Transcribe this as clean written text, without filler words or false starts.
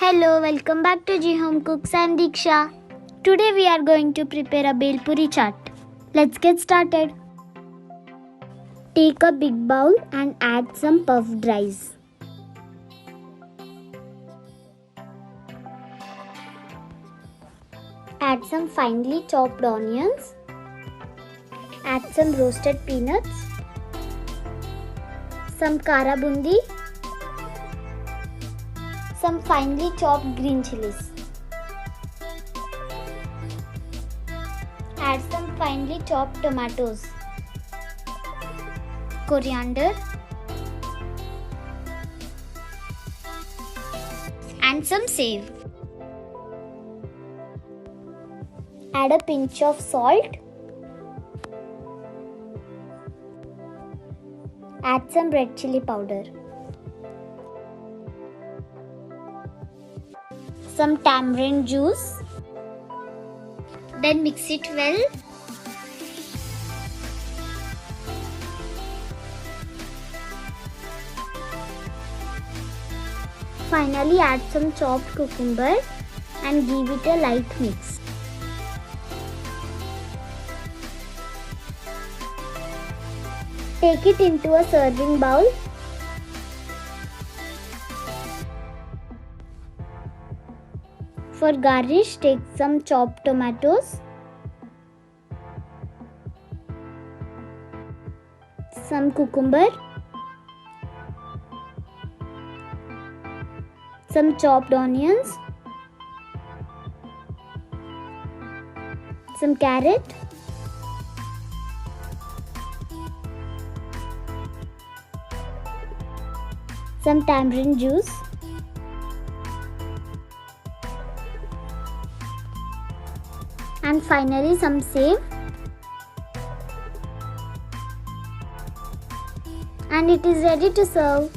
Hello, welcome back to G Home Cooks. I'm Diksha. Today we are going to prepare a Bhel Puri chaat. Let's get started. Take a big bowl and add some puffed rice. Add some finely chopped onions. Add some roasted peanuts. Some kara bundi. Some finely chopped green chilies. Add some finely chopped tomatoes, coriander, and some save. Add a pinch of salt. Add some red chilli powder. Some tamarind juice. Then mix it well. Finally add some chopped cucumber and give it a light mix. Take it into a serving bowl. For garnish, take some chopped tomatoes, some cucumber, some chopped onions, some carrot, some tamarind juice, and finally some save, and it is ready to serve.